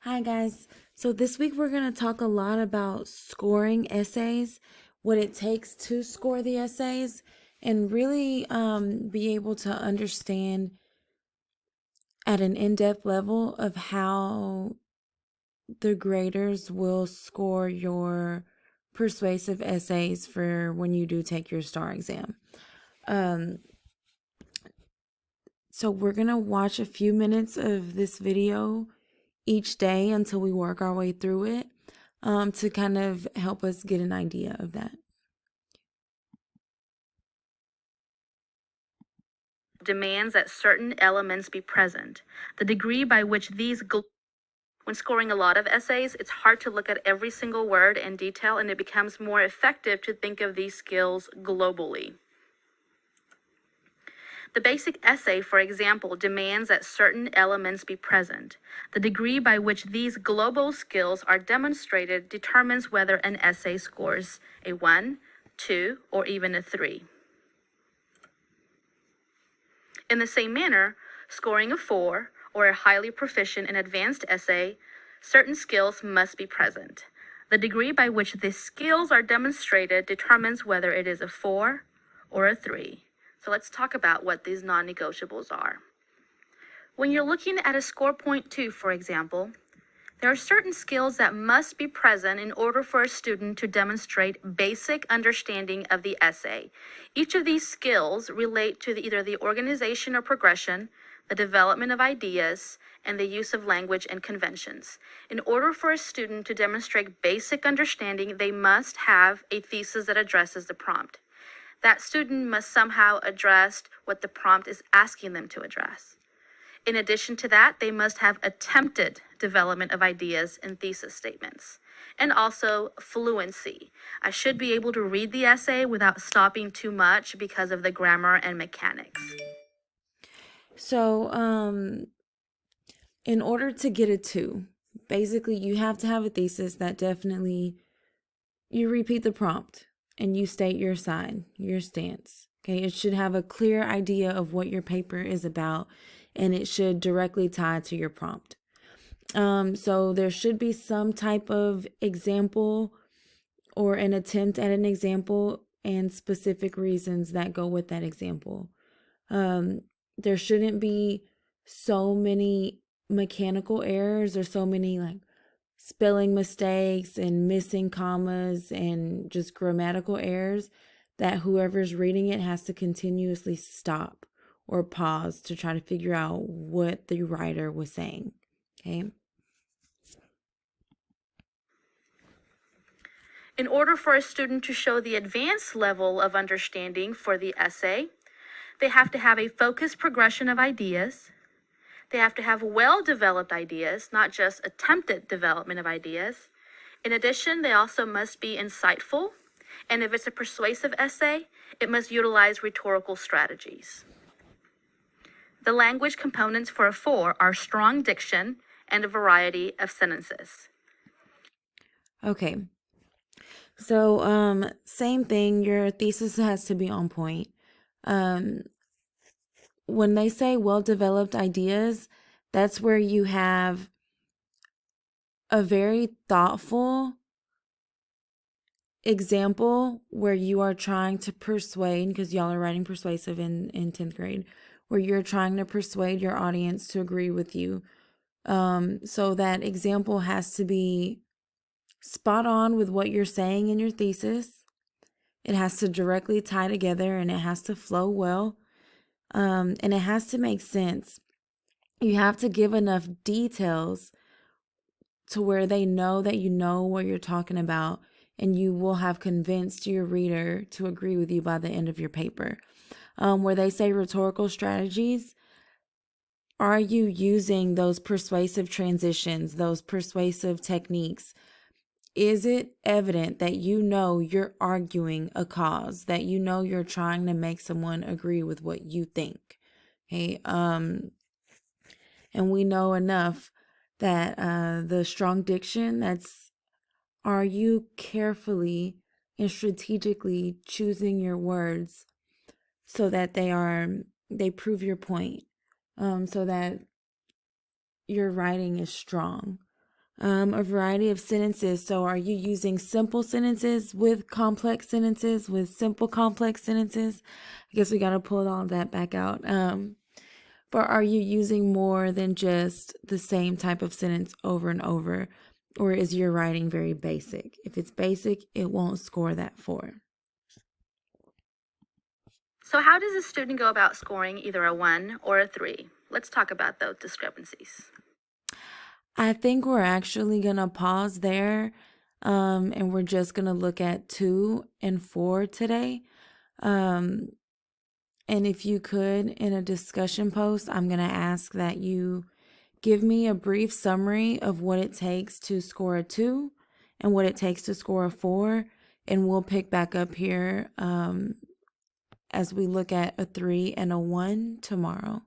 Hi guys. So this week we're going to talk a lot about scoring essays, what it takes to score the essays, and really be able to understand at an in-depth level of how the graders will score your persuasive essays for when you do take your STAR exam. So we're going to watch a few minutes of this video each day until we work our way through it, to kind of help us get an idea of that. Demands that certain elements be present. The degree by which when scoring a lot of essays, it's hard to look at every single word in detail, and it becomes more effective to think of these skills globally. The basic essay, for example, demands that certain elements be present. The degree by which these global skills are demonstrated determines whether an essay scores a 1, 2, or even a 3. In the same manner, scoring a 4 or a highly proficient and advanced essay, certain skills must be present. The degree by which these skills are demonstrated determines whether it is a 4 or a 3. So let's talk about what these non-negotiables are. When you're looking at a score point 2, for example, there are certain skills that must be present in order for a student to demonstrate basic understanding of the essay. Each of these skills relate to either the organization or progression, the development of ideas, and the use of language and conventions. In order for a student to demonstrate basic understanding, they must have a thesis that addresses the prompt. That student must somehow address what the prompt is asking them to address. In addition to that, they must have attempted development of ideas and thesis statements. And also fluency. I should be able to read the essay without stopping too much because of the grammar and mechanics. So, in order to get a 2, basically you have to have a thesis that definitely you repeat the prompt and you state your side, your stance. Okay, it should have a clear idea of what your paper is about, and it should directly tie to your prompt. So there should be some type of example or an attempt at an example and specific reasons that go with that example. There shouldn't be so many mechanical errors or so many like spelling mistakes and missing commas and just grammatical errors that whoever's reading it has to continuously stop or pause to try to figure out what the writer was saying. Okay. In order for a student to show the advanced level of understanding for the essay, they have to have a focused progression of ideas. They have to have well-developed ideas, not just attempted development of ideas. In addition, they also must be insightful. And if it's a persuasive essay, it must utilize rhetorical strategies. The language components for a 4 are strong diction and a variety of sentences. Okay. So, same thing, your thesis has to be on point. When they say well-developed ideas, that's where you have a very thoughtful example where you are trying to persuade, because y'all are writing persuasive in 10th grade, where you're trying to persuade your audience to agree with you. So that example has to be spot on with what you're saying in your thesis. It has to directly tie together and it has to flow well. And it has to make sense. You have to give enough details to where they know that you know what you're talking about, and you will have convinced your reader to agree with you by the end of your paper. Where they say rhetorical strategies, are you using those persuasive transitions, those persuasive techniques? Is it evident that you know you're arguing a cause, that you know you're trying to make someone agree with what you think? Okay. And we know enough that the strong diction, that's, are you carefully and strategically choosing your words so that they prove your point, so that your writing is strong. A variety of sentences. So are you using simple sentences with complex sentences, with simple complex sentences? I guess we got to pull all of that back out. But are you using more than just the same type of sentence over and over? Or is your writing very basic? If it's basic, it won't score that 4. So how does a student go about scoring either a 1 or a 3? Let's talk about those discrepancies. I think we're actually going to pause there, and we're just going to look at 2 and 4 today. And if you could, in a discussion post, I'm going to ask that you give me a brief summary of what it takes to score a 2 and what it takes to score a 4. And we'll pick back up here as we look at a 3 and a 1 tomorrow.